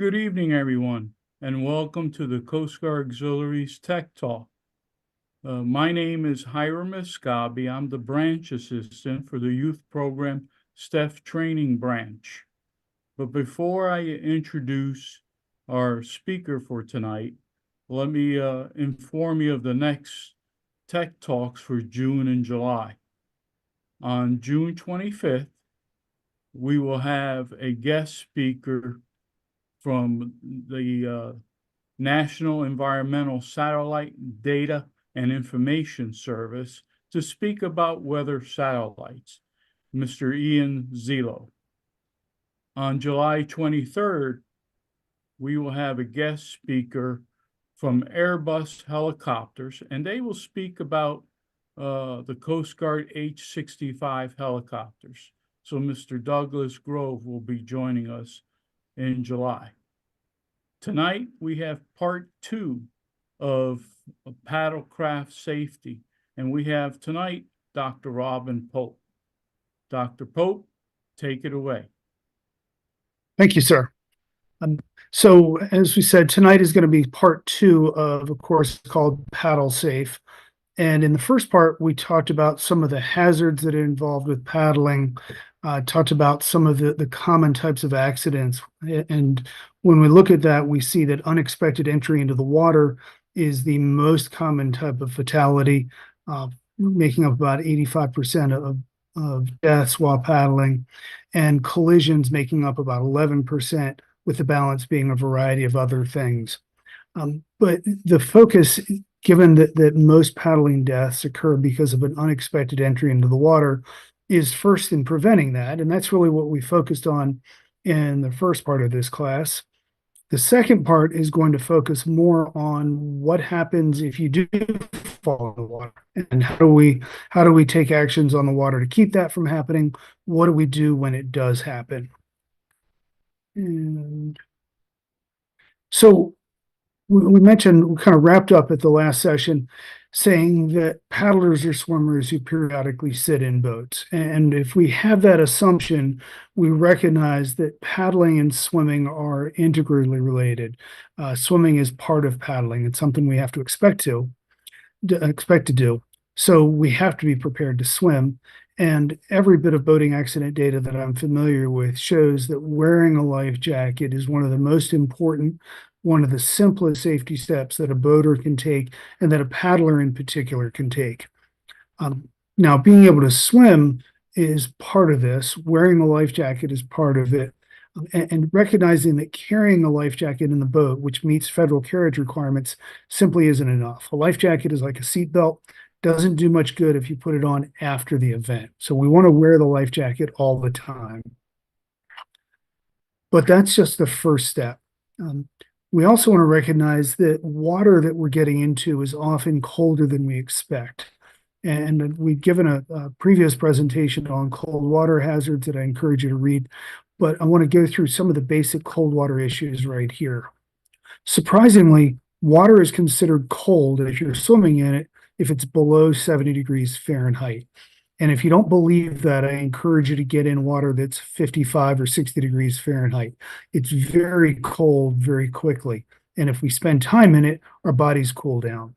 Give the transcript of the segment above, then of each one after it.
Good evening, everyone, and welcome to the Coast Guard Auxiliaries Tech Talk. My name is Hiram Escabi. I'm the branch assistant for the youth program staff training branch. But before I introduce our speaker for tonight, let me inform you of the next Tech Talks for June and July. On June 25th, we will have a guest speaker from the National Environmental Satellite Data and Information Service to speak about weather satellites, Mr. Ian Zelo. On July 23rd, we will have a guest speaker from Airbus Helicopters, and they will speak about the Coast Guard H-65 helicopters. So Mr. Douglas Grove will be joining us in July. Tonight, we have part 2 of paddlecraft safety, and we have tonight Dr. Robin Pope. Dr. Pope, take it away. Thank you, sir. So as we said, tonight is going to be part 2 of a course called Paddle Safe. And in the first part, we talked about some of the hazards that are involved with paddling, talked about some of the common types of accidents. And when we look at that, we see that unexpected entry into the water is the most common type of fatality, making up about 85% of deaths while paddling, and collisions making up about 11%, with the balance being a variety of other things. But the focus, given that most paddling deaths occur because of an unexpected entry into the water, is first in preventing that. And that's really what we focused on in the first part of this class. The second part is going to focus more on what happens if you do fall in the water, and how do we take actions on the water to keep that from happening? What do we do when it does happen? And so we mentioned, we kind of wrapped up at the last session saying that paddlers are swimmers who periodically sit in boats. And if we have that assumption, we recognize that paddling and swimming are integrally related. Swimming is part of paddling. It's something we have to expect to do. So we have to be prepared to swim. And every bit of boating accident data that I'm familiar with shows that wearing a life jacket is one of the most important, one of the simplest safety steps that a boater can take, and that a paddler in particular can take. Now, being able to swim is part of this. Wearing a life jacket is part of it. And recognizing that carrying a life jacket in the boat, which meets federal carriage requirements, simply isn't enough. A life jacket is like a seatbelt. Doesn't do much good if you put it on after the event. So we want to wear the life jacket all the time. But that's just the first step. We also want to recognize that water that we're getting into is often colder than we expect. And we've given a previous presentation on cold water hazards that I encourage you to read, but I want to go through some of the basic cold water issues right here. Surprisingly, water is considered cold if you're swimming in it if it's below 70 degrees Fahrenheit. And if you don't believe that, I encourage you to get in water that's 55 or 60 degrees Fahrenheit. It's very cold very quickly. And if we spend time in it, our bodies cool down.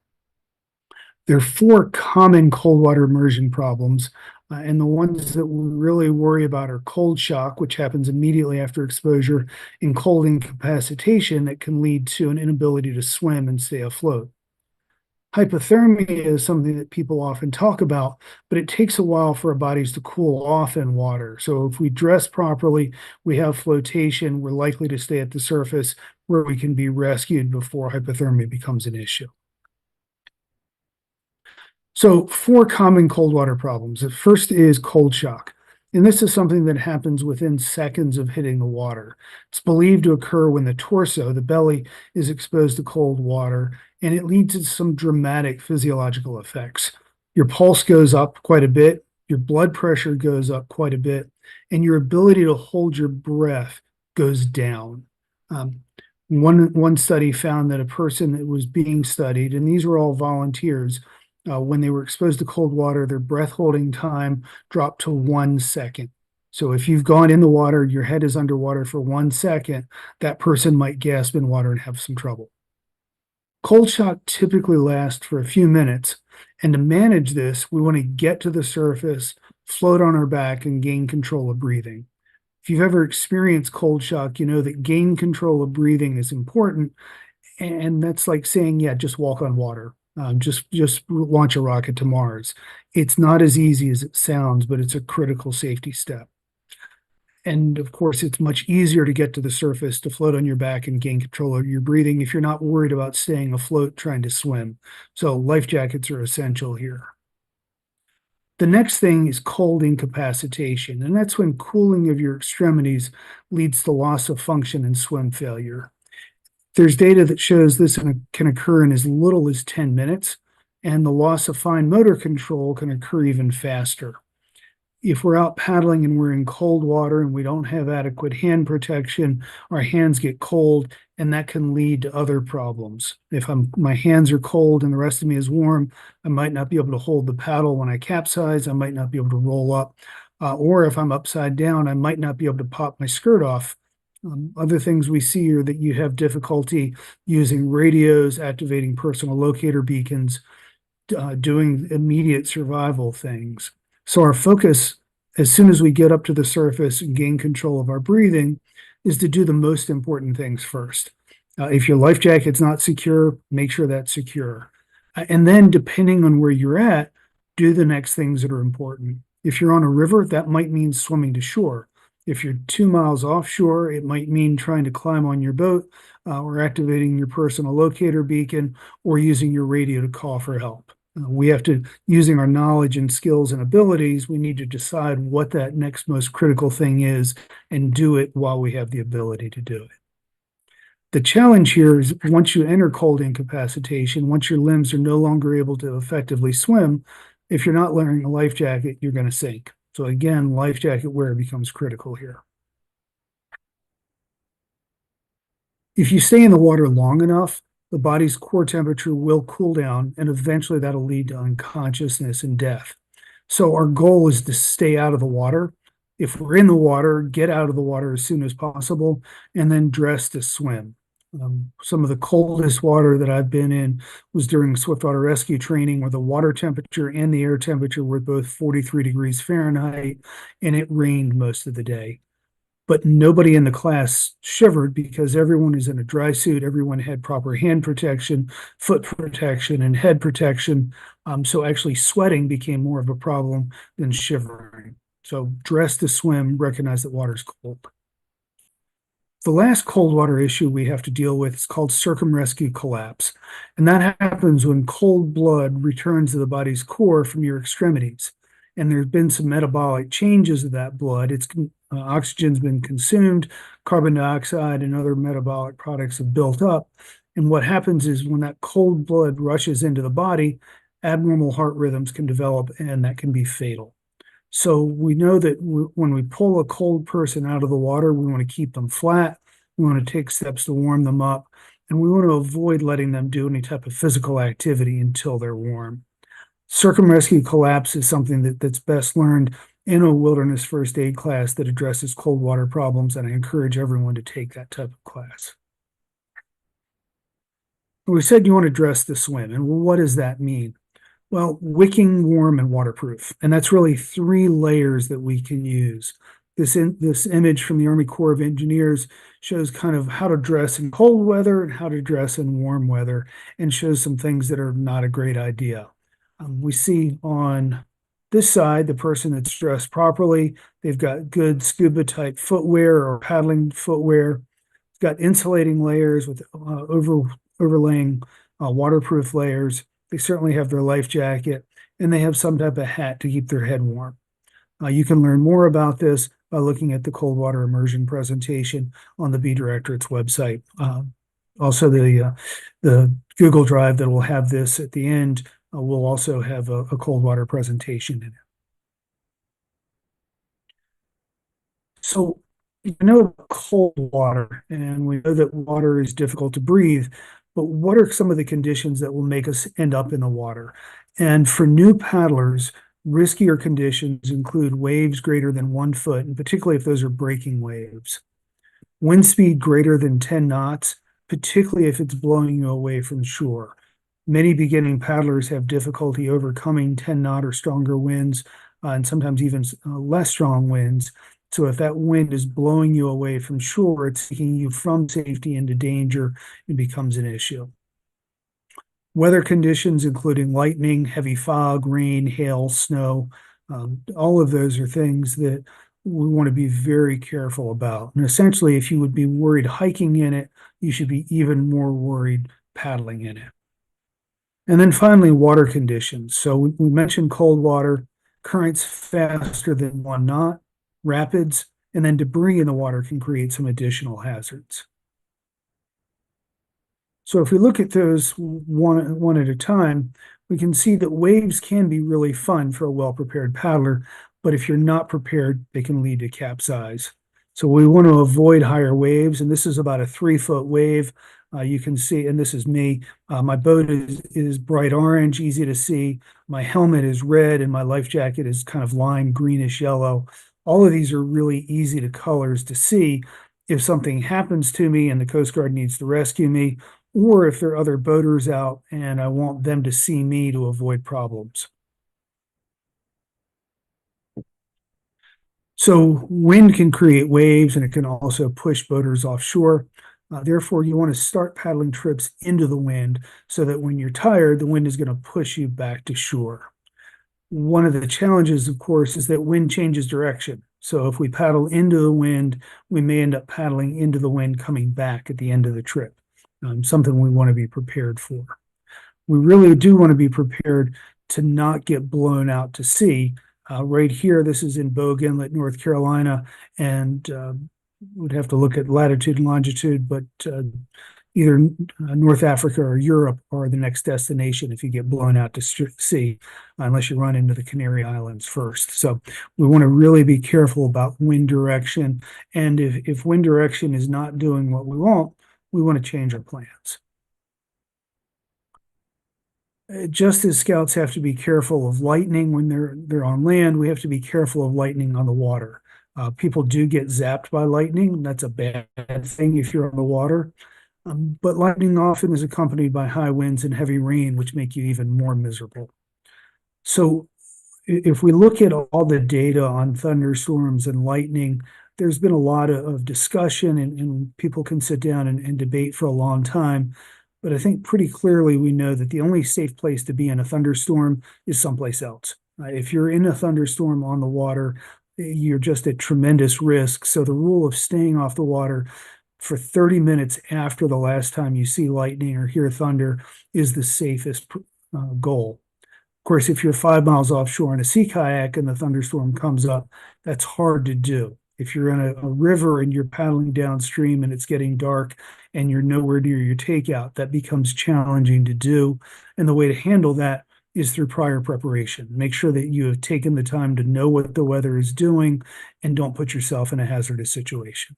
There are 4 common cold water immersion problems. And the ones that we really worry about are cold shock, which happens immediately after exposure, and cold incapacitation that can lead to an inability to swim and stay afloat. Hypothermia is something that people often talk about, but it takes a while for our bodies to cool off in water. So if we dress properly, we have flotation, we're likely to stay at the surface where we can be rescued before hypothermia becomes an issue. So 4 common cold water problems. The first is cold shock. And this is something that happens within seconds of hitting the water. It's believed to occur when the torso, the belly, is exposed to cold water, and it leads to some dramatic physiological effects. Your pulse goes up quite a bit, your blood pressure goes up quite a bit, and your ability to hold your breath goes down. One study found that a person that was being studied, and these were all volunteers, when they were exposed to cold water, their breath holding time dropped to 1 second. So if you've gone in the water, your head is underwater for 1 second, that person might gasp in water and have some trouble. Cold shock typically lasts for a few minutes, and to manage this, we want to get to the surface, float on our back, and gain control of breathing. If you've ever experienced cold shock, you know that gain control of breathing is important, and that's like saying, yeah, just walk on water. Just launch a rocket to Mars. It's not as easy as it sounds, but it's a critical safety step. And of course, it's much easier to get to the surface, to float on your back and gain control of your breathing if you're not worried about staying afloat trying to swim. So life jackets are essential here. The next thing is cold incapacitation, and that's when cooling of your extremities leads to loss of function and swim failure. There's data that shows this can occur in as little as 10 minutes, and the loss of fine motor control can occur even faster. If we're out paddling and we're in cold water and we don't have adequate hand protection, our hands get cold, and that can lead to other problems. If my hands are cold and the rest of me is warm, I might not be able to hold the paddle when I capsize. I might not be able to roll up. Or if I'm upside down, I might not be able to pop my skirt off. Other things we see are that you have difficulty using radios, activating personal locator beacons, doing immediate survival things. So our focus, as soon as we get up to the surface and gain control of our breathing, is to do the most important things first. If your life jacket's not secure, make sure that's secure. And then, depending on where you're at, do the next things that are important. If you're on a river, that might mean swimming to shore. If you're 2 miles offshore, it might mean trying to climb on your boat or activating your personal locator beacon or using your radio to call for help. We have to, using our knowledge and skills and abilities, we need to decide what that next most critical thing is and do it while we have the ability to do it. The challenge here is once you enter cold incapacitation, once your limbs are no longer able to effectively swim, if you're not wearing a life jacket, you're going to sink. So again, life jacket wear becomes critical here. If you stay in the water long enough, the body's core temperature will cool down, and eventually that'll lead to unconsciousness and death. So our goal is to stay out of the water. If we're in the water, get out of the water as soon as possible, and then dress to swim. Some of the coldest water that I've been in was during swiftwater rescue training, where the water temperature and the air temperature were both 43 degrees Fahrenheit, and it rained most of the day. But nobody in the class shivered because everyone is in a dry suit. Everyone had proper hand protection, foot protection, and head protection. So actually sweating became more of a problem than shivering. So dress to swim, recognize that water's cold. The last cold water issue we have to deal with is called circumrescue collapse. And that happens when cold blood returns to the body's core from your extremities. And there's been some metabolic changes of that blood. Oxygen's been consumed, carbon dioxide and other metabolic products have built up. And what happens is when that cold blood rushes into the body, abnormal heart rhythms can develop, and that can be fatal. So we know that when we pull a cold person out of the water, we want to keep them flat. We want to take steps to warm them up, and we want to avoid letting them do any type of physical activity until they're warm. Circumrescue collapse is something that's best learned in a wilderness first aid class that addresses cold water problems, and I encourage everyone to take that type of class. We said you want to dress to swim, and what does that mean? Well, wicking, warm, and waterproof. And that's really 3 layers that we can use. This image from the Army Corps of Engineers shows kind of how to dress in cold weather and how to dress in warm weather, and shows some things that are not a great idea. We see on this side, the person that's dressed properly, they've got good scuba type footwear or paddling footwear. It's got insulating layers with overlaying waterproof layers. They certainly have their life jacket, and they have some type of hat to keep their head warm. You can learn more about this by looking at the cold water immersion presentation on the Directorate's website. Also, the Google Drive that will have this at the end will also have a cold water presentation in it. So we know about cold water, and we know that water is difficult to breathe, but what are some of the conditions that will make us end up in the water? And for new paddlers, Riskier conditions include waves greater than 1 foot, and particularly if those are breaking waves. Wind speed greater than 10 knots, particularly if it's blowing you away from shore. Many beginning paddlers have difficulty overcoming 10-knot or stronger winds, and sometimes even less strong winds. So if that wind is blowing you away from shore, it's taking you from safety into danger, it becomes an issue. Weather conditions, including lightning, heavy fog, rain, hail, snow, all of those are things that we want to be very careful about. And essentially, if you would be worried hiking in it, you should be even more worried paddling in it. And then finally, water conditions. So we mentioned cold water, currents faster than 1 knot, rapids, and then debris in the water can create some additional hazards. So if we look at those one at a time, we can see that waves can be really fun for a well-prepared paddler, but if you're not prepared, they can lead to capsize. So we want to avoid higher waves, and this is about a 3-foot wave. You can see, and this is me, my boat is bright orange, easy to see. My helmet is red, and my life jacket is kind of lime greenish yellow. All of these are really easy to colors to see. If something happens to me and the Coast Guard needs to rescue me, or if there are other boaters out and I want them to see me to avoid problems. So wind can create waves and it can also push boaters offshore. Therefore, you want to start paddling trips into the wind so that when you're tired, the wind is going to push you back to shore. One of the challenges, of course, is that wind changes direction. So if we paddle into the wind, we may end up paddling into the wind coming back at the end of the trip. Something we want to be prepared for. We really do want to be prepared to not get blown out to sea. Right here, this is in Bogue Inlet, North Carolina, and we'd have to look at latitude and longitude, but either North Africa or Europe are the next destination if you get blown out to sea, unless you run into the Canary Islands first. So we want to really be careful about wind direction, and if wind direction is not doing what we want to change our plans. Just as scouts have to be careful of lightning when they're on land, we have to be careful of lightning on the water. People do get zapped by lightning. That's a bad thing if you're on the water. But lightning often is accompanied by high winds and heavy rain, which make you even more miserable. So if we look at all the data on thunderstorms and lightning, there's been a lot of discussion and people can sit down and debate for a long time. But I think pretty clearly we know that the only safe place to be in a thunderstorm is someplace else. If you're in a thunderstorm on the water, you're just at tremendous risk. So the rule of staying off the water for 30 minutes after the last time you see lightning or hear thunder is the safest goal. Of course, if you're 5 miles offshore in a sea kayak and the thunderstorm comes up, that's hard to do. If you're in a river and you're paddling downstream and it's getting dark and you're nowhere near your takeout, that becomes challenging to do. And the way to handle that is through prior preparation. Make sure that you have taken the time to know what the weather is doing and don't put yourself in a hazardous situation.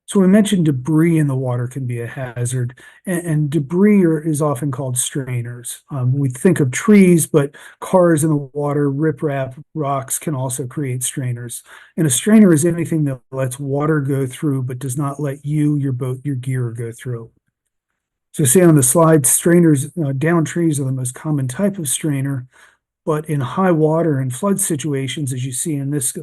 So we mentioned debris in the water can be a hazard, and debris is often called strainers. We think of trees, but cars in the water, riprap, rocks can also create strainers. And a strainer is anything that lets water go through, but does not let you, your boat, your gear go through. So see on the slide, strainers, down trees are the most common type of strainer, but in high water and flood situations, as you see in this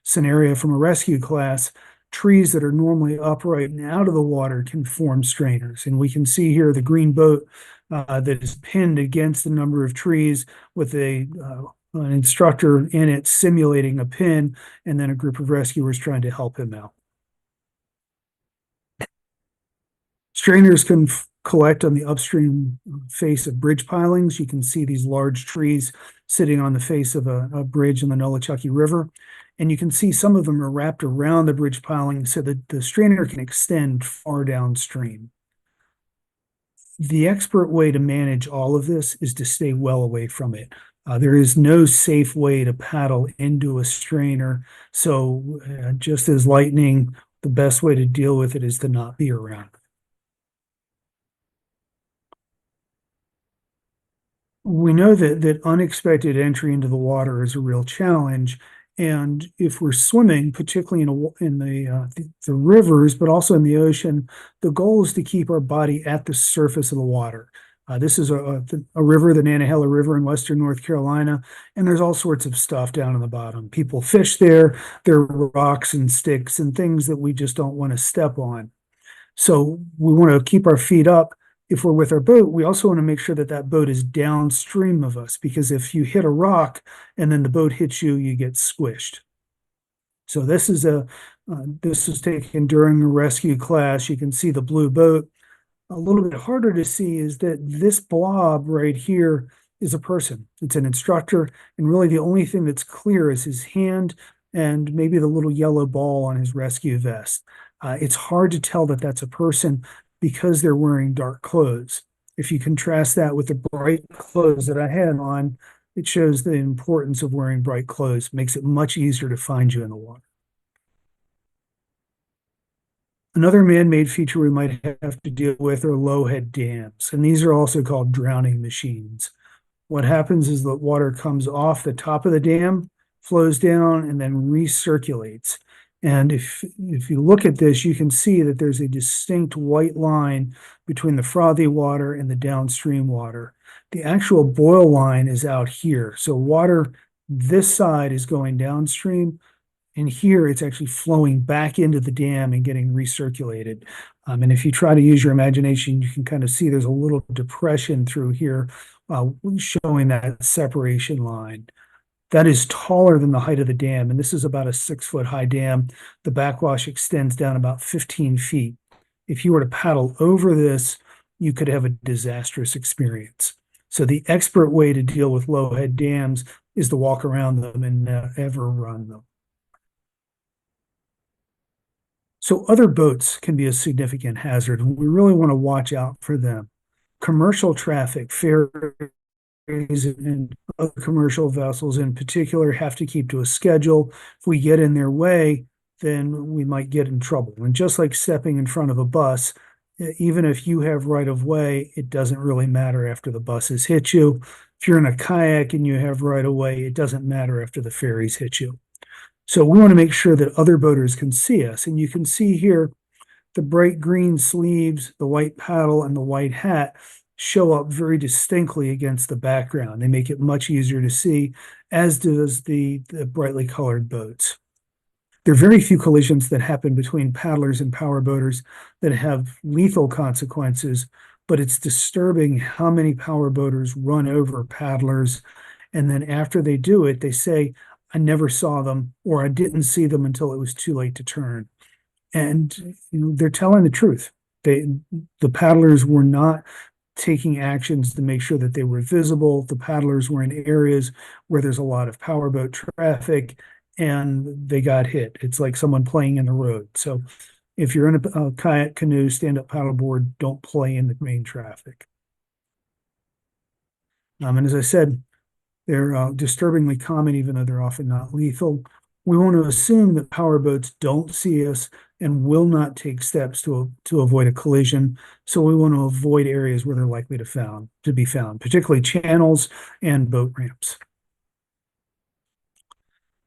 scenario from a rescue class, trees that are normally upright and out of the water can form strainers. And we can see here the green boat that is pinned against a number of trees with an instructor in it simulating a pin, and then a group of rescuers trying to help him out. Strainers can collect on the upstream face of bridge pilings. You can see these large trees sitting on the face of a bridge in the Nolichucky River. And you can see some of them are wrapped around the bridge piling so that the strainer can extend far downstream. The expert way to manage all of this is to stay well away from it. There is no safe way to paddle into a strainer. So just as lightning, the best way to deal with it is to not be around it. we know that unexpected entry into the water is a real challenge. And if we're swimming, particularly in the rivers, but also in the ocean, the goal is to keep our body at the surface of the water. This is a river, the Nantahala River in Western North Carolina, and there's all sorts of stuff down in the bottom. People fish there. There are rocks and sticks and things that we just don't want to step on. So we want to keep our feet up. If we're with our boat, we also want to make sure that that boat is downstream of us, because if you hit a rock and then the boat hits you, you get squished. So this was taken during a rescue class. You can see the blue boat. A little bit harder to see is that this blob right here is a person. It's an instructor, and really the only thing that's clear is his hand and maybe the little yellow ball on his rescue vest. It's hard to tell that that's a person because they're wearing dark clothes. If you contrast that with the bright clothes that I had on, it shows the importance of wearing bright clothes. It makes it much easier to find you in the water. Another man-made feature we might have to deal with are low-head dams, and these are also called drowning machines. What happens is the water comes off the top of the dam, flows down, and then recirculates. And if you look at this, you can see that there's a distinct white line between the frothy water and the downstream water. The actual boil line is out here. So water this side is going downstream, and here it's actually flowing back into the dam and getting recirculated. And if you try to use your imagination, you can kind of see there's a little depression through here, showing that separation line. That is taller than the height of the dam, and this is about a 6-foot high dam. The backwash extends down about 15 feet. If you were to paddle over this, you could have a disastrous experience. So the expert way to deal with low-head dams is to walk around them and never run them. So other boats can be a significant hazard, and we really want to watch out for them. Commercial traffic, ferries, and other commercial vessels in particular have to keep to a schedule. If we get in their way, then we might get in trouble. And just like stepping in front of a bus, even if you have right of way, it doesn't really matter after the buses hit you. If you're in a kayak and you have right of way, it doesn't matter after the ferries hit you. So we want to make sure that other boaters can see us. And you can see here the bright green sleeves, the white paddle, and the white hat show up very distinctly against the background. They make it much easier to see, as does the brightly colored boats. There are very few collisions that happen between paddlers and power boaters that have lethal consequences, but it's disturbing how many power boaters run over paddlers. And then after they do it, they say, I never saw them, or I didn't see them until it was too late to turn. And they're telling the truth. The paddlers were not taking actions to make sure that they were visible. The paddlers were in areas where there's a lot of powerboat traffic, and they got hit. It's like someone playing in the road. So if you're in a kayak, canoe, stand-up paddleboard, don't play in the main traffic. And as I said, they're disturbingly common, even though they're often not lethal. We want to assume that powerboats don't see us and will not take steps to avoid a collision. So we want to avoid areas where they're likely to be found, particularly channels and boat ramps.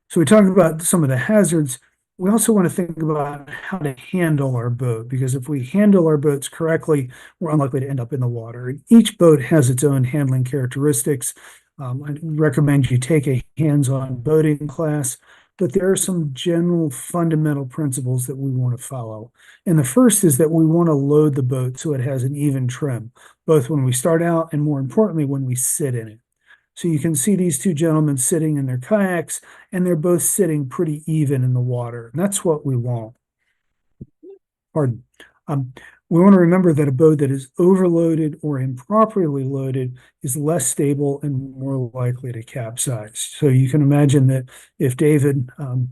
So we talked about some of the hazards. We also want to think about how to handle our boat, because if we handle our boats correctly, we're unlikely to end up in the water. And each boat has its own handling characteristics. I recommend you take a hands-on boating class, but there are some general fundamental principles that we want to follow. And the first is that we want to load the boat so it has an even trim, both when we start out and, more importantly, when we sit in it. So you can see these two gentlemen sitting in their kayaks, and they're both sitting pretty even in the water. And that's what we want. Pardon. We want to remember that a boat that is overloaded or improperly loaded is less stable and more likely to capsize. So you can imagine that if David,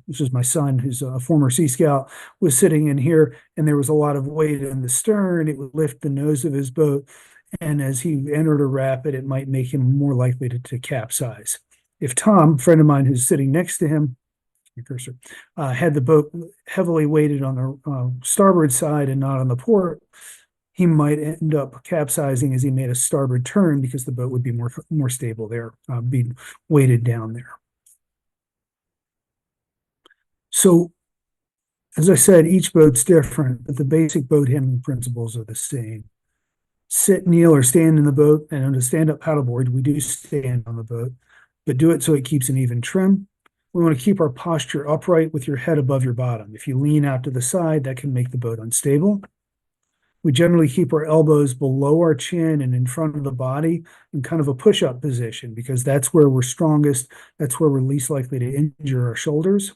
which is my son, who's a former Sea Scout, was sitting in here and there was a lot of weight in the stern, it would lift the nose of his boat. And as he entered a rapid, it might make him more likely to capsize. If Tom, a friend of mine who's sitting next to him, cursor, had the boat heavily weighted on the starboard side and not on the port, he might end up capsizing as he made a starboard turn because the boat would be more stable there, being weighted down there. So, as I said, each boat's different, but the basic boat handling principles are the same. Sit, kneel, or stand in the boat, and on a stand-up paddleboard, we do stand on the boat, but do it so it keeps an even trim. We want to keep our posture upright with your head above your bottom. If you lean out to the side, that can make the boat unstable. We generally keep our elbows below our chin and in front of the body in kind of a push-up position because that's where we're strongest. That's where we're least likely to injure our shoulders.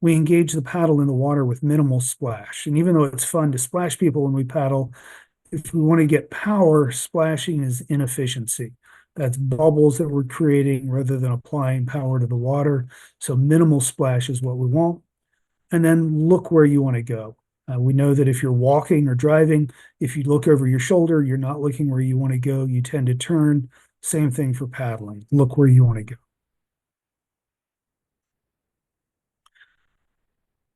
We engage the paddle in the water with minimal splash. And even though it's fun to splash people when we paddle, if we want to get power, splashing is inefficiency. That's bubbles that we're creating rather than applying power to the water. So minimal splash is what we want. And then look where you want to go. We know that if you're walking or driving, if you look over your shoulder, you're not looking where you want to go. You tend to turn. Same thing for paddling. Look where you want to go.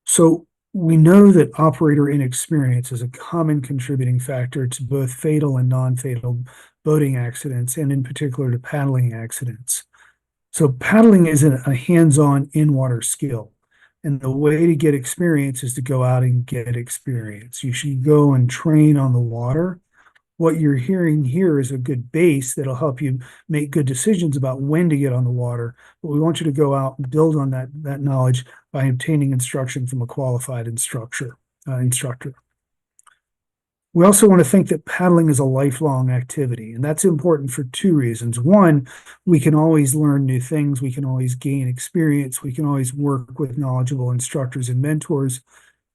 So we know that operator inexperience is a common contributing factor to both fatal and non-fatal boating accidents, and in particular to paddling accidents. So paddling isn't a hands-on in-water skill. And the way to get experience is to go out and get experience. You should go and train on the water. What you're hearing here is a good base that'll help you make good decisions about when to get on the water. But we want you to go out and build on that knowledge by obtaining instruction from a qualified instructor. We also want to think that paddling is a lifelong activity, and that's important for two reasons. One, we can always learn new things. We can always gain experience. We can always work with knowledgeable instructors and mentors.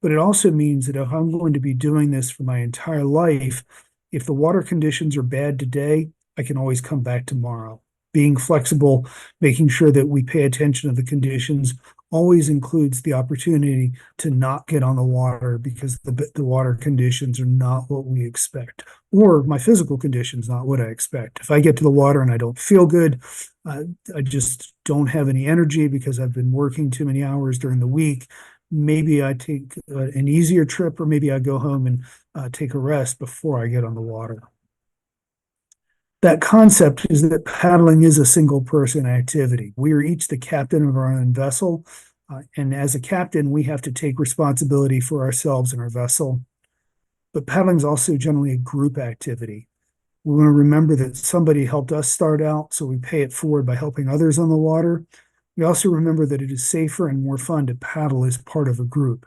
But it also means that if I'm going to be doing this for my entire life, if the water conditions are bad today, I can always come back tomorrow. Being flexible, making sure that we pay attention to the conditions always includes the opportunity to not get on the water because the water conditions are not what we expect, or my physical conditions not what I expect. If I get to the water and I don't feel good, I just don't have any energy because I've been working too many hours during the week. Maybe I take an easier trip, or maybe I go home and take a rest before I get on the water. That concept is that paddling is a single person activity. We are each the captain of our own vessel. And as a captain, we have to take responsibility for ourselves and our vessel. But paddling is also generally a group activity. We want to remember that somebody helped us start out, so we pay it forward by helping others on the water. We also remember that it is safer and more fun to paddle as part of a group.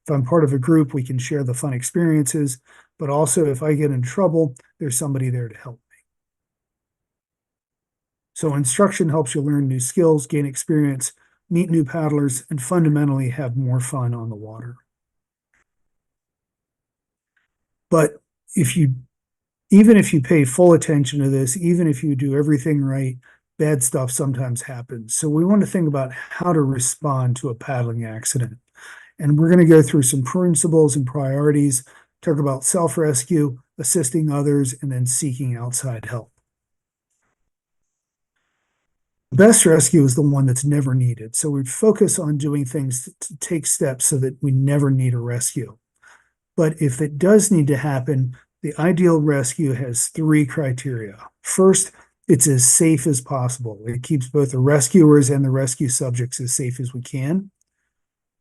If I'm part of a group, we can share the fun experiences, but also if I get in trouble, there's somebody there to help. So instruction helps you learn new skills, gain experience, meet new paddlers, and fundamentally have more fun on the water. But even if you pay full attention to this, even if you do everything right, bad stuff sometimes happens. So we want to think about how to respond to a paddling accident. And we're going to go through some principles and priorities, talk about self-rescue, assisting others, and then seeking outside help. Best rescue is the one that's never needed. So we focus on doing things to take steps so that we never need a rescue. But if it does need to happen, the ideal rescue has three criteria. First, it's as safe as possible. It keeps both the rescuers and the rescue subjects as safe as we can.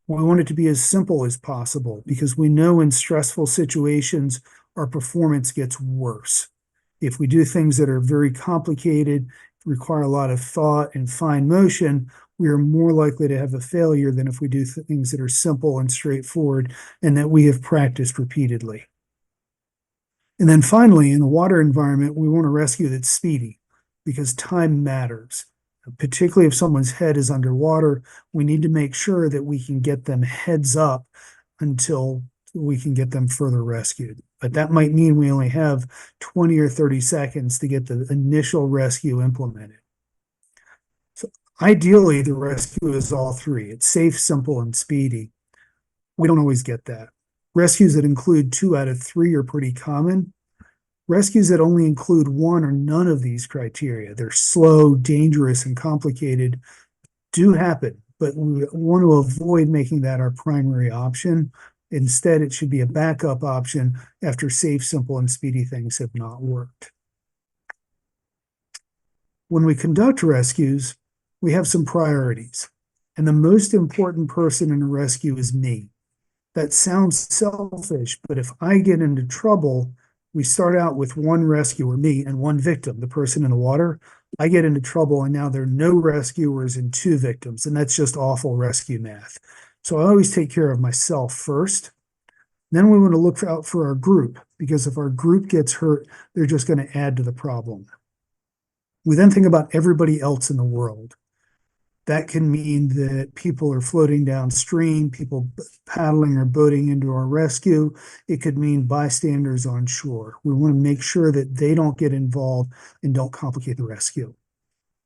We want it to be as simple as possible because we know in stressful situations, our performance gets worse. If we do things that are very complicated, require a lot of thought and fine motion, we are more likely to have a failure than if we do things that are simple and straightforward and that we have practiced repeatedly. And then finally, in the water environment, we want a rescue that's speedy because time matters. Particularly if someone's head is underwater, we need to make sure that we can get them heads up until we can get them further rescued. But that might mean we only have 20 or 30 seconds to get the initial rescue implemented. So ideally, the rescue is all three. It's safe, simple, and speedy. We don't always get that. Rescues that include 2 out of 3 are pretty common. Rescues that only include 1 or none of these criteria, they're slow, dangerous, and complicated, do happen, but we want to avoid making that our primary option Instead, it should be a backup option after safe, simple, and speedy things have not worked. When we conduct rescues, we have some priorities, and the most important person in a rescue is me. That sounds selfish, but if I get into trouble, we start out with one rescuer, me, and one victim, the person in the water. I get into trouble, and now there are no rescuers and two victims, and that's just awful rescue math. So I always take care of myself first. Then we want to look out for our group, because if our group gets hurt, they're just going to add to the problem. We then think about everybody else in the world. That can mean that people are floating downstream, people paddling or boating into our rescue. It could mean bystanders on shore. We want to make sure that they don't get involved and don't complicate the rescue.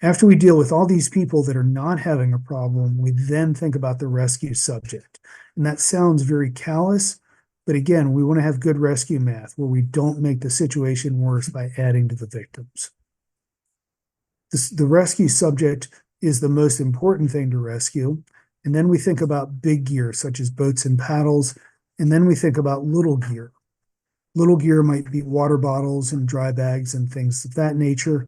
After we deal with all these people that are not having a problem, we then think about the rescue subject. And that sounds very callous, but again, we want to have good rescue math where we don't make the situation worse by adding to the victims. The rescue subject is the most important thing to rescue. And then we think about big gear, such as boats and paddles. And then we think about little gear. Little gear might be water bottles and dry bags and things of that nature.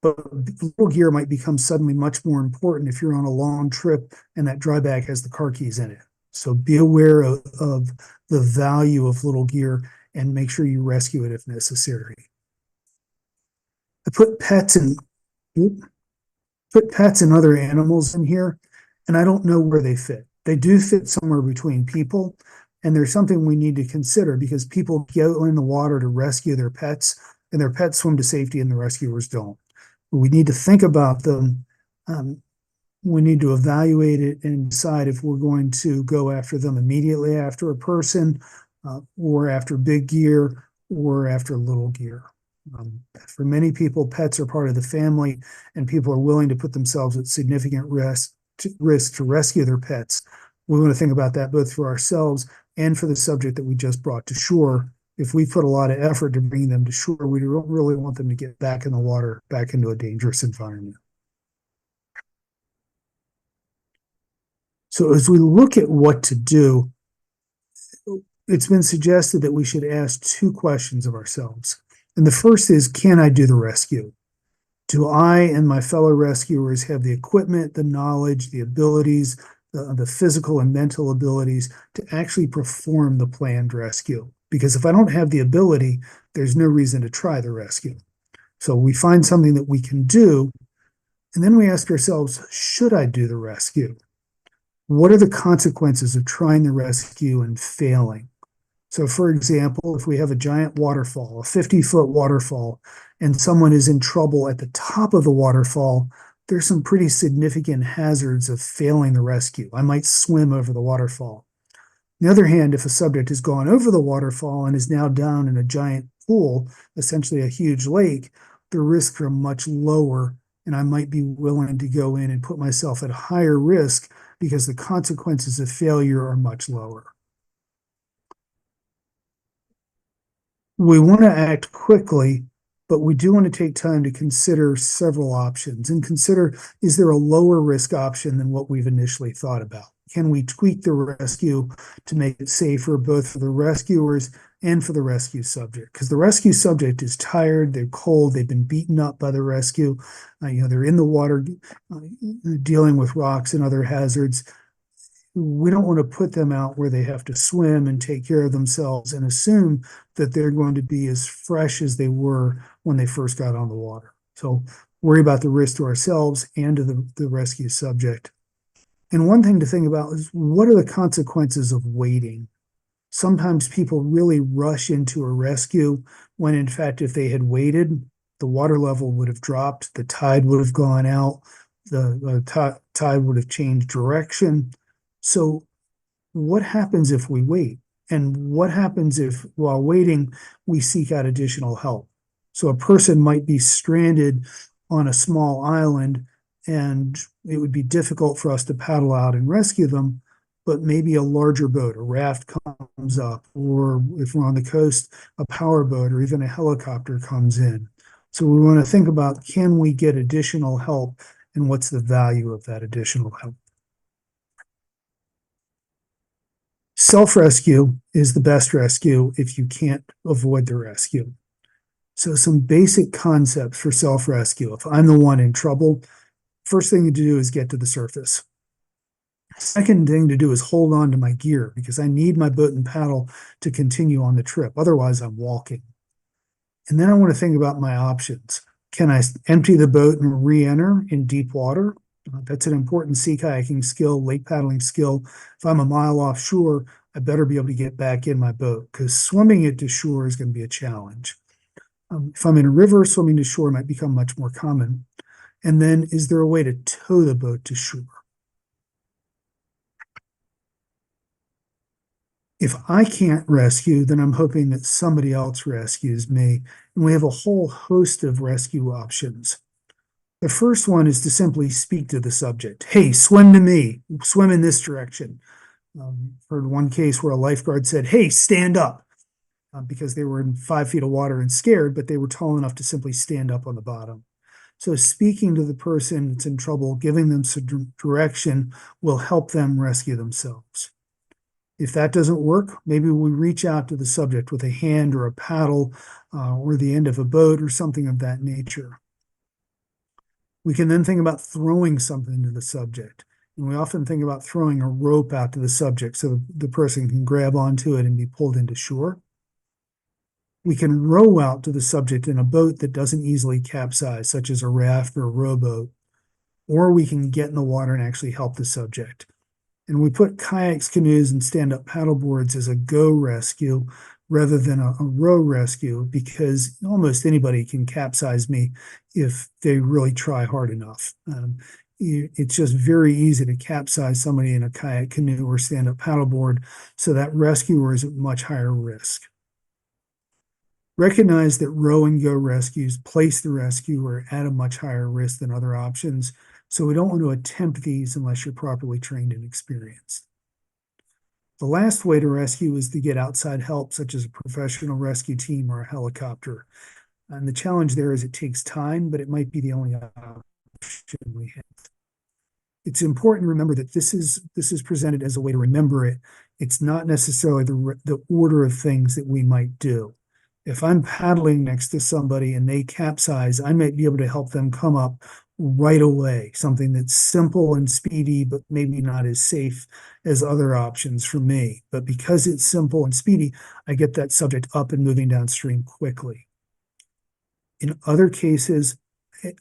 But little gear might become suddenly much more important if you're on a long trip and that dry bag has the car keys in it. So be aware of the value of little gear and make sure you rescue it if necessary. I put pets and other animals in here, and I don't know where they fit. They do fit somewhere between people, and there's something we need to consider because people go in the water to rescue their pets, and their pets swim to safety and the rescuers don't. We need to think about them. We need to evaluate it and decide if we're going to go after them immediately after a person, or after big gear, or after little gear. For many people, pets are part of the family, and people are willing to put themselves at significant risk to rescue their pets. We want to think about that both for ourselves and for the subject that we just brought to shore. If we put a lot of effort to bring them to shore, we don't really want them to get back in the water, back into a dangerous environment. So as we look at what to do, it's been suggested that we should ask two questions of ourselves. And the first is, can I do the rescue? Do I and my fellow rescuers have the equipment, the knowledge, the abilities, the physical and mental abilities to actually perform the planned rescue? Because if I don't have the ability, there's no reason to try the rescue. So we find something that we can do, and then we ask ourselves, should I do the rescue? What are the consequences of trying the rescue and failing? So for example, if we have a giant waterfall, a 50-foot waterfall, and someone is in trouble at the top of the waterfall, there's some pretty significant hazards of failing the rescue. I might swim over the waterfall. On the other hand, if a subject has gone over the waterfall and is now down in a giant pool, essentially a huge lake, the risks are much lower, and I might be willing to go in and put myself at higher risk because the consequences of failure are much lower. We want to act quickly, but we do want to take time to consider several options and consider, is there a lower risk option than what we've initially thought about? Can we tweak the rescue to make it safer both for the rescuers and for the rescue subject? Because the rescue subject is tired, they're cold, they've been beaten up by the rescue, they're in the water dealing with rocks and other hazards. We don't want to put them out where they have to swim and take care of themselves and assume that they're going to be as fresh as they were when they first got on the water. So worry about the risk to ourselves and to the rescue subject. And one thing to think about is, what are the consequences of waiting? Sometimes people really rush into a rescue when, in fact, if they had waited, the water level would have dropped, the tide would have gone out, the tide would have changed direction. So what happens if we wait? And what happens if, while waiting, we seek out additional help? So a person might be stranded on a small island, and it would be difficult for us to paddle out and rescue them, but maybe a larger boat, a raft comes up, or if we're on the coast, a power boat or even a helicopter comes in. So we want to think about, can we get additional help, and what's the value of that additional help? Self-rescue is the best rescue if you can't avoid the rescue. So some basic concepts for self-rescue. If I'm the one in trouble, first thing to do is get to the surface. Second thing to do is hold on to my gear because I need my boat and paddle to continue on the trip. Otherwise, I'm walking. And then I want to think about my options. Can I empty the boat and re-enter in deep water? That's an important sea kayaking skill, lake paddling skill. If I'm a mile offshore, I better be able to get back in my boat because swimming it to shore is going to be a challenge. If I'm in a river, swimming to shore might become much more common. And then, is there a way to tow the boat to shore? If I can't rescue, then I'm hoping that somebody else rescues me. And we have a whole host of rescue options. The first one is to simply speak to the subject. Hey, swim to me, swim in this direction. Heard one case where a lifeguard said, hey, stand up, because they were in 5 feet of water and scared, but they were tall enough to simply stand up on the bottom. So speaking to the person that's in trouble, giving them some direction will help them rescue themselves. If that doesn't work, maybe we reach out to the subject with a hand or a paddle or the end of a boat or something of that nature. We can then think about throwing something to the subject. And we often think about throwing a rope out to the subject so the person can grab onto it and be pulled into shore. We can row out to the subject in a boat that doesn't easily capsize, such as a raft or a rowboat, or we can get in the water and actually help the subject. And we put kayaks, canoes, and stand-up paddleboards as a go rescue rather than a row rescue because almost anybody can capsize me if they really try hard enough. It's just very easy to capsize somebody in a kayak, canoe, or stand-up paddleboard, so that rescuer is at much higher risk. Recognize that row and go rescues place the rescuer at a much higher risk than other options, so we don't want to attempt these unless you're properly trained and experienced. The last way to rescue is to get outside help, such as a professional rescue team or a helicopter. And the challenge there is it takes time, but it might be the only option we have. It's important to remember that this is presented as a way to remember it. It's not necessarily the order of things that we might do. If I'm paddling next to somebody and they capsize, I might be able to help them come up right away, something that's simple and speedy, but maybe not as safe as other options for me. But because it's simple and speedy, I get that subject up and moving downstream quickly. In other cases,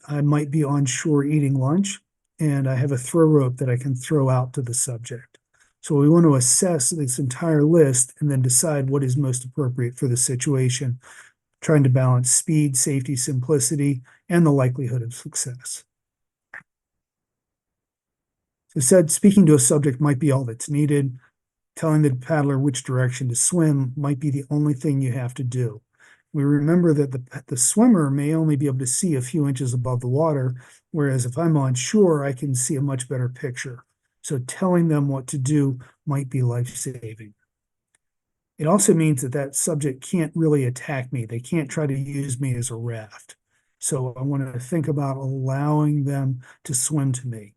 I might be on shore eating lunch and I have a throw rope that I can throw out to the subject. So we want to assess this entire list and then decide what is most appropriate for the situation, trying to balance speed, safety, simplicity, and the likelihood of success. So said, speaking to a subject might be all that's needed. Telling the paddler which direction to swim might be the only thing you have to do. We remember that the swimmer may only be able to see a few inches above the water, whereas if I'm on shore, I can see a much better picture. So telling them what to do might be life-saving. It also means that subject can't really attack me. They can't try to use me as a raft. So I want to think about allowing them to swim to me.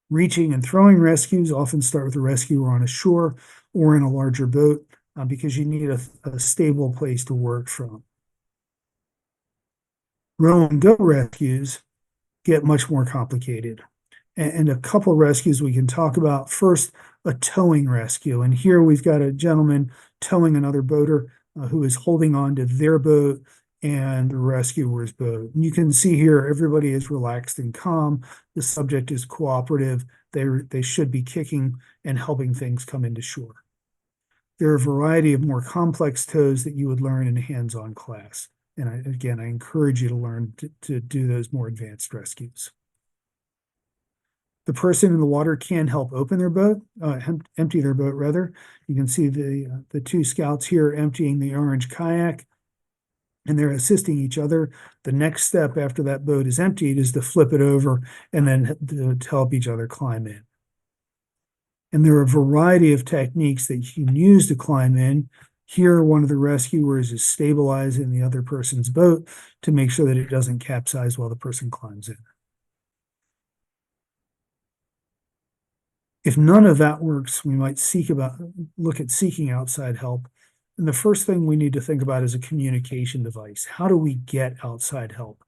Reaching and throwing rescues often start with a rescuer on a shore or in a larger boat because you need a stable place to work from. Row and go rescues get much more complicated. And a couple rescues we can talk about. First, a towing rescue. And here we've got a gentleman towing another boater who is holding on to their boat and the rescuer's boat. And you can see here, everybody is relaxed and calm. The subject is cooperative. They should be kicking and helping things come into shore. There are a variety of more complex tows that you would learn in a hands-on class. And I encourage you to learn to do those more advanced rescues. The person in the water can help open their boat, empty their boat rather. You can see the two scouts here emptying the orange kayak, and they're assisting each other. The next step after that boat is emptied is to flip it over and then to help each other climb in. And there are a variety of techniques that you can use to climb in. Here, one of the rescuers is stabilizing the other person's boat to make sure that it doesn't capsize while the person climbs in. If none of that works, we might look at seeking outside help. And the first thing we need to think about is a communication device. How do we get outside help?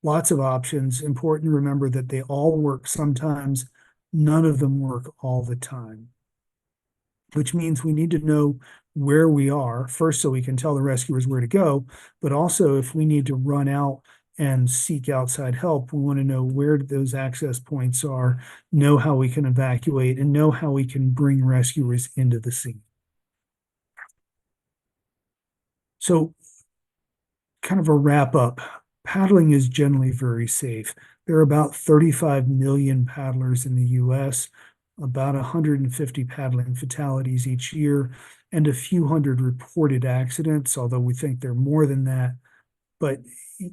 Lots of options. Important to remember that they all work sometimes. None of them work all the time, which means we need to know where we are first so we can tell the rescuers where to go. But also, if we need to run out and seek outside help, we want to know where those access points are, know how we can evacuate, and know how we can bring rescuers into the scene. So, kind of a wrap up. Paddling is generally very safe. There are about 35 million paddlers in the US, about 150 paddling fatalities each year, and a few hundred reported accidents, although we think there are more than that. But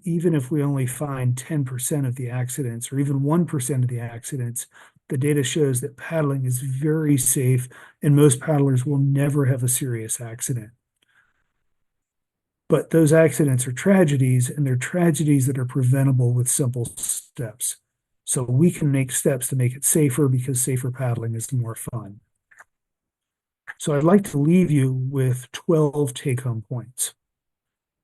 even if we only find 10% of the accidents or even 1% of the accidents, the data shows that paddling is very safe and most paddlers will never have a serious accident. But those accidents are tragedies, and they're tragedies that are preventable with simple steps. So we can make steps to make it safer because safer paddling is more fun. So I'd like to leave you with 12 take-home points.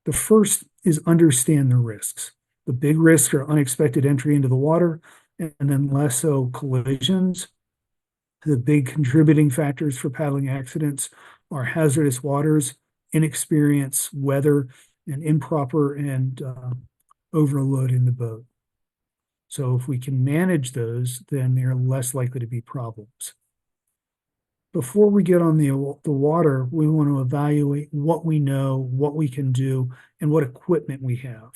The first is understand the risks. The big risks are unexpected entry into the water, and then less so collisions. The big contributing factors for paddling accidents are hazardous waters, inexperience, weather, and improper and overloading the boat. So if we can manage those, then they're less likely to be problems. Before we get on the water, we want to evaluate what we know, what we can do, and what equipment we have.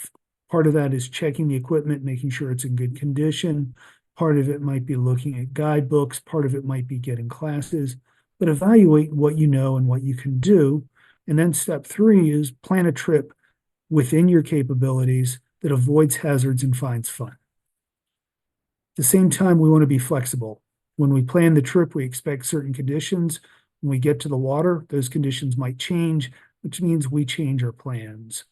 Part of that is checking the equipment, making sure it's in good condition. Part of it might be looking at guidebooks. Part of it might be getting classes. But evaluate what you know and what you can do. And then step 3 is plan a trip within your capabilities that avoids hazards and finds fun. At the same time, we want to be flexible. When we plan the trip, we expect certain conditions. When we get to the water, those conditions might change, which means we change our plans.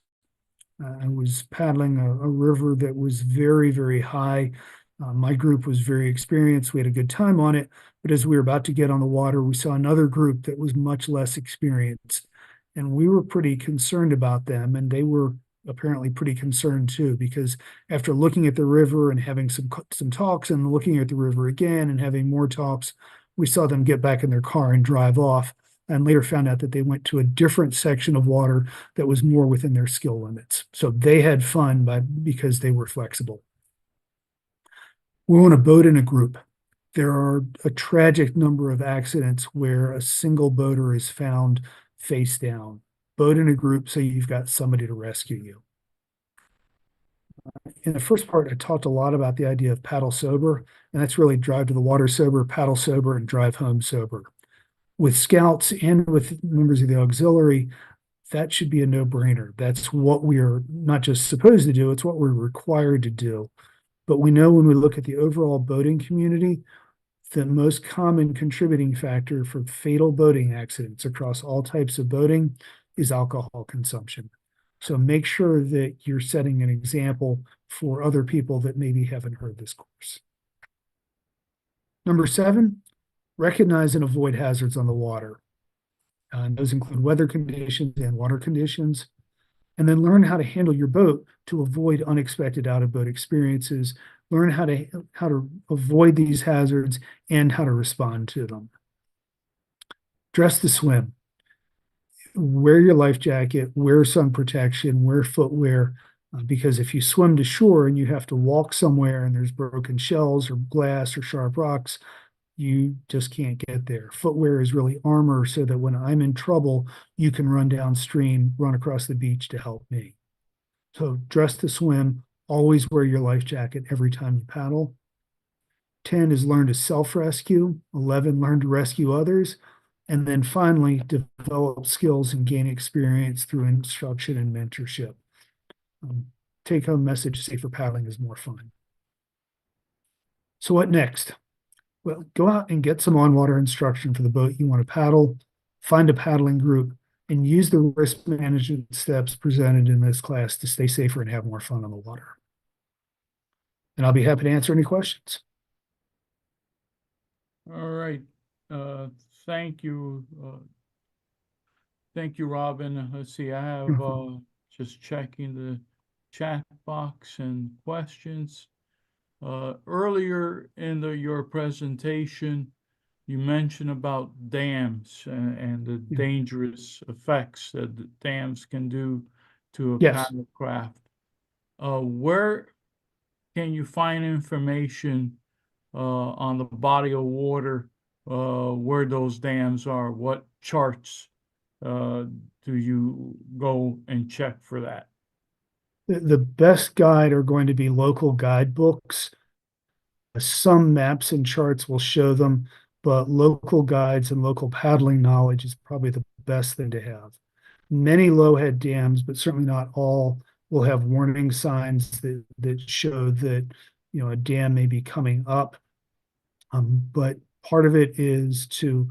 I was paddling a river that was very, very high. My group was very experienced. We had a good time on it. But as we were about to get on the water, we saw another group that was much less experienced. And we were pretty concerned about them. And they were apparently pretty concerned too, because after looking at the river and having some talks and looking at the river again and having more talks, we saw them get back in their car and drive off, and later found out that they went to a different section of water that was more within their skill limits. So they had fun because they were flexible. We want to boat in a group. There are a tragic number of accidents where a single boater is found face down. Boat in a group so you've got somebody to rescue you. In the first part, I talked a lot about the idea of paddle sober, and that's really drive to the water sober, paddle sober, and drive home sober. With scouts and with members of the auxiliary, that should be a no-brainer. That's what we are not just supposed to do, it's what we're required to do. But we know when we look at the overall boating community, the most common contributing factor for fatal boating accidents across all types of boating is alcohol consumption. So make sure that you're setting an example for other people that maybe haven't heard this course. Number 7, recognize and avoid hazards on the water. And those include weather conditions and water conditions. And then learn how to handle your boat to avoid unexpected out-of-boat experiences. Learn how to avoid these hazards and how to respond to them. Dress to swim. Wear your life jacket, wear sun protection, wear footwear, because if you swim to shore and you have to walk somewhere and there's broken shells or glass or sharp rocks, you just can't get there. Footwear is really armor so that when I'm in trouble, you can run downstream, run across the beach to help me. So dress to swim, always wear your life jacket every time you paddle. 10 is learn to self-rescue. 11, learn to rescue others. And then finally, develop skills and gain experience through instruction and mentorship. Take-home message, safer paddling is more fun. So what next? Well, go out and get some on-water instruction for the boat you want to paddle, find a paddling group, and use the risk management steps presented in this class to stay safer and have more fun on the water. And I'll be happy to answer any questions. All right. Uh, thank you. Thank you, Robin. Let's see, I have just checking the chat box and questions. Earlier in your presentation, you mentioned about dams and the Yeah. dangerous effects that the dams can do to a Yes. paddlecraft. Where can you find information on the body of water where those dams are? What charts uh, do you go and check for that? The best guide are going to be local guidebooks. Some maps and charts will show them, but local guides and local paddling knowledge is probably the best thing to have. Many low-head dams, but certainly not all, will have warning signs that show that, a dam may be coming up. But part of it is to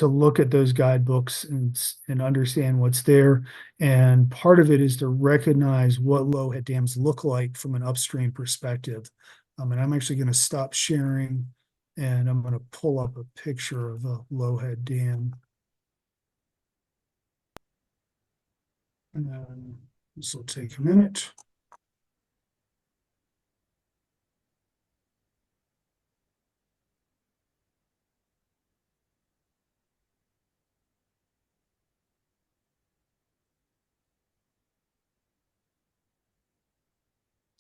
look at those guidebooks and understand what's there. And part of it is to recognize what low-head dams look like from an upstream perspective. And I'm actually going to stop sharing and I'm going to pull up a picture of a low-head dam. And this will take a minute.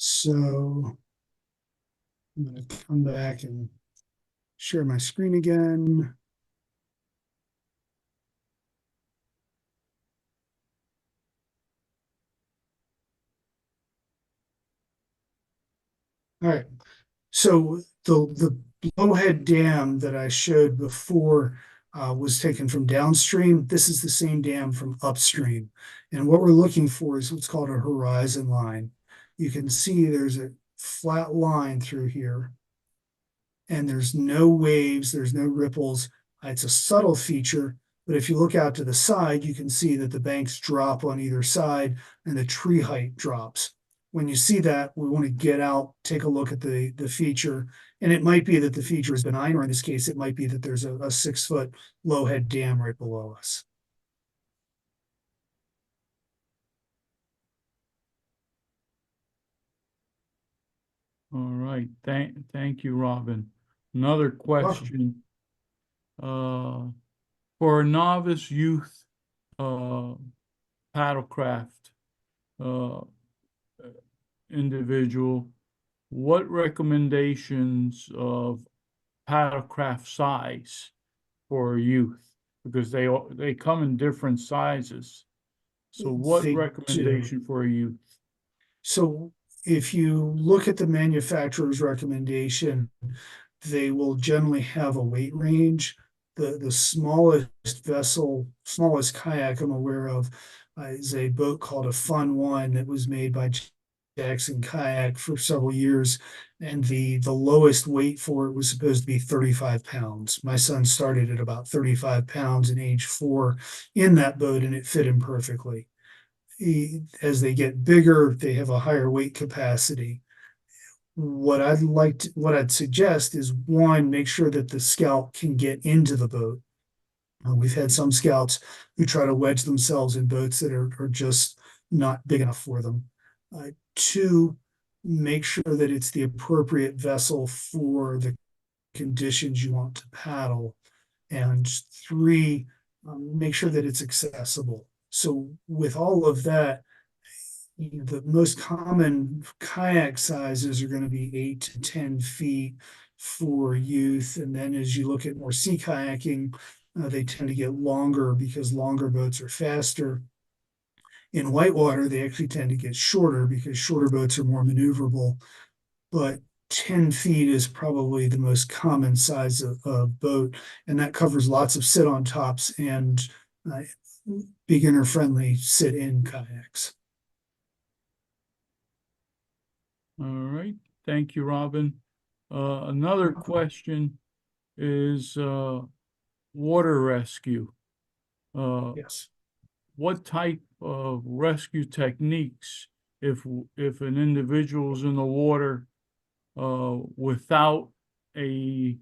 So I'm going to come back and share my screen again. All right. So the blowhead dam that I showed before was taken from downstream. This is the same dam from upstream. And what we're looking for is what's called a horizon line. You can see there's a flat line through here, and there's no waves, there's no ripples. It's a subtle feature, but if you look out to the side, you can see that the banks drop on either side and the tree height drops. When you see that, we want to get out, take a look at the feature. And it might be that the feature is benign, or in this case, it might be that there's a 6-foot low head dam right below us. All right. Thank you, Robin. Another Welcome. question. For a novice youth uh, paddlecraft uh, individual, what recommendations of paddlecraft size for youth? Because they come in different sizes. So what They do. recommendation for a youth? So if you look at the manufacturer's recommendation, they will generally have a weight range. The smallest vessel, smallest kayak I'm aware of is a boat called a Fun 1 that was made by Jackson Kayak for several years. And the lowest weight for it was supposed to be 35 pounds. My son started at about 35 pounds in age 4 in that boat, and it fit him perfectly. As they get bigger, they have a higher weight capacity. What I'd suggest is, one, make sure that the scout can get into the boat. We've had some scouts who try to wedge themselves in boats that are just not big enough for them. Two, make sure that it's the appropriate vessel for the conditions you want to paddle. And three, make sure that it's accessible. So with all of that, the most common kayak sizes are going to be 8 to 10 feet for youth. And then as you look at more sea kayaking, they tend to get longer because longer boats are faster. In whitewater, they actually tend to get shorter because shorter boats are more maneuverable. But 10 feet is probably the most common size of boat, and that covers lots of sit-on tops and uh, beginner-friendly sit-in kayaks. All right. Thank you, Robin. Another question is water rescue. Yes. What type of rescue techniques, if an individual is in the water without a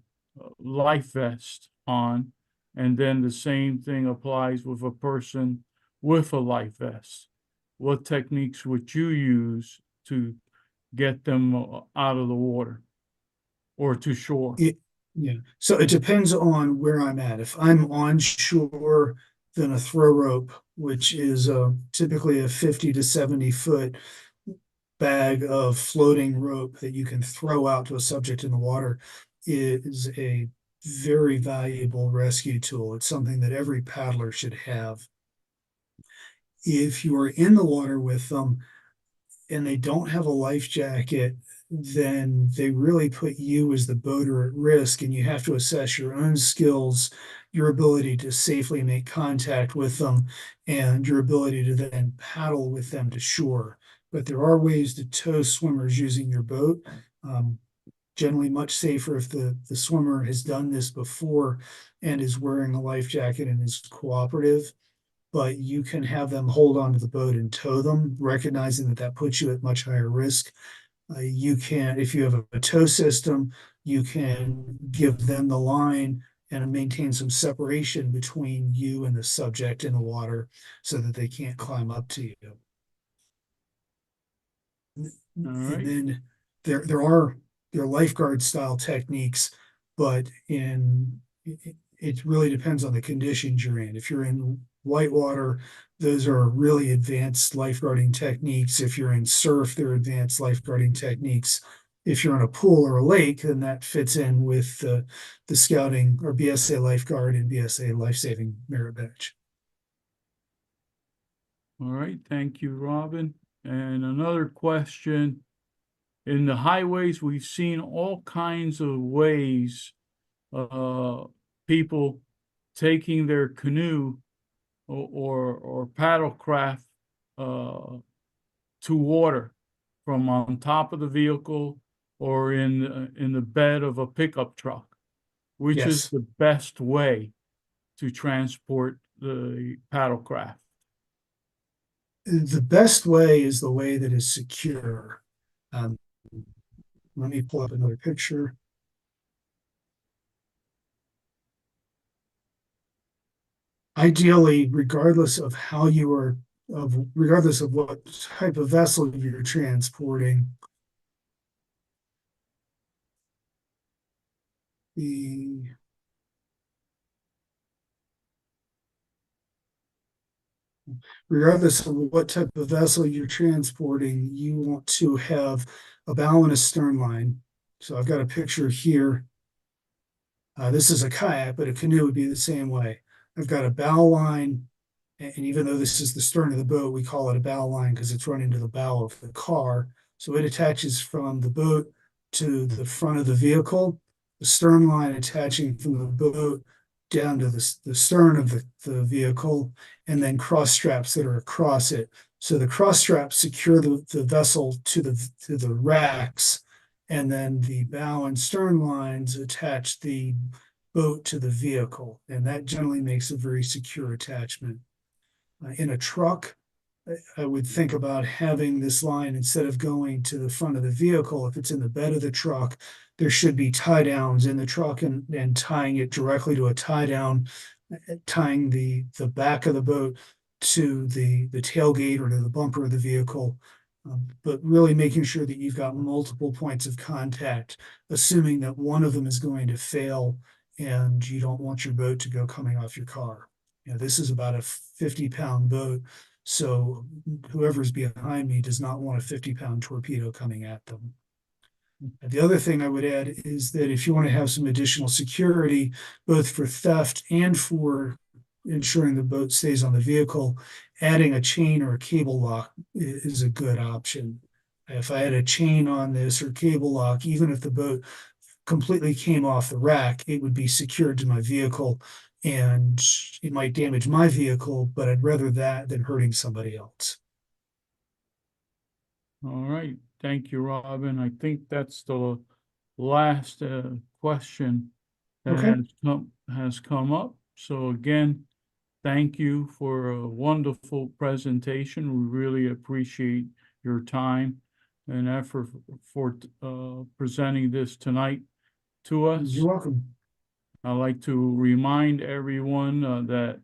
life vest on, and then the same thing applies with a person with a life vest. What techniques would you use to get them out of the water or to shore? Yeah, so it depends on where I'm at. If I'm on shore, then a throw rope, which is typically a 50 to 70 foot bag of floating rope that you can throw out to a subject in the water, is a very valuable rescue tool. It's something that every paddler should have. If you are in the water with them and they don't have a life jacket, then they really put you as the boater at risk, and you have to assess your own skills, your ability to safely make contact with them, and your ability to then paddle with them to shore. But there are ways to tow swimmers using your boat. Generally much safer if the swimmer has done this before and is wearing a life jacket and is cooperative. But you can have them hold onto the boat and tow them, recognizing that that puts you at much higher risk. You can, if you have a tow system, you can give them the line and maintain some separation between you and the subject in the water so that they can't climb up to you. All And right. then there are lifeguard style techniques, but it really depends on the conditions you're in. If you're in whitewater, those are really advanced lifeguarding techniques. If you're in surf, they're advanced lifeguarding techniques. If you're in a pool or a lake, then that fits in with the scouting or BSA lifeguard and BSA life-saving merit badge. All right. Thank you, Robin. And another question. In the highways, we've seen all kinds of ways people taking their canoe or paddle craft to water from on top of the vehicle or in the bed of a pickup truck. Which is Yes. the best way to transport the paddle craft? The best way is the way that is secure. Um, Let me pull up another picture. Ideally, regardless of how you are, regardless of what type of vessel you're transporting, the regardless of what type of vessel you're transporting, you want to have a bow and a stern line. So I've got a picture here. This is a kayak, but a canoe would be the same way. I've got a bow line, and even though this is the stern of the boat, we call it a bow line because it's running to the bow of the car. So it attaches from the boat to the front of the vehicle, the stern line attaching from the boat down to the stern of the vehicle, and then cross straps that are across it. So the cross straps secure the vessel to the racks, and then the bow and stern lines attach the boat to the vehicle, and that generally makes a very secure attachment. In a truck, I would think about having this line instead of going to the front of the vehicle. If it's in the bed of the truck, there should be tie downs in the truck and tying it directly to a tie down, tying the back of the boat to the tailgate or to the bumper of the vehicle. But really making sure that you've got multiple points of contact, assuming that one of them is going to fail and you don't want your boat to go coming off your car. This is about a 50-pound boat, so whoever's behind me does not want a 50-pound torpedo coming at them. The other thing I would add is that if you want to have some additional security, both for theft and for ensuring the boat stays on the vehicle, adding a chain or a cable lock is a good option. If I had a chain on this or cable lock, even if the boat completely came off the rack, it would be secured to my vehicle, and it might damage my vehicle, but I'd rather that than hurting somebody else. All right. Thank you, Robin. I think that's the last question that Okay. has come up. So again, thank you for a wonderful presentation. We really appreciate your time and effort for presenting this tonight to us. You're welcome. I'd like to remind everyone that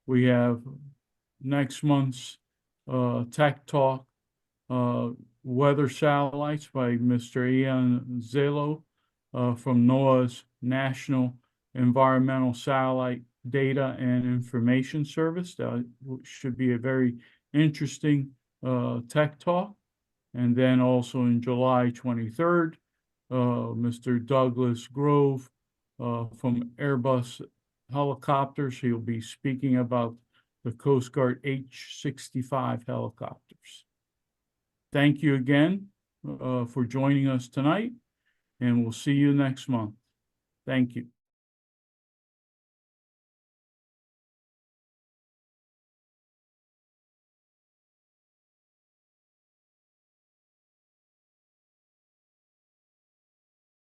we have next month's Tech Talk Weather Satellites by Mr. Ian Zelo from NOAA's National Environmental Satellite Data and Information Service. That should be a very interesting tech talk. And then also in July 23rd, Mr. Douglas Grove from Airbus Helicopters. He'll be speaking about the Coast Guard H-65 helicopters. Thank you again for joining us tonight, and we'll see you next month. Thank you.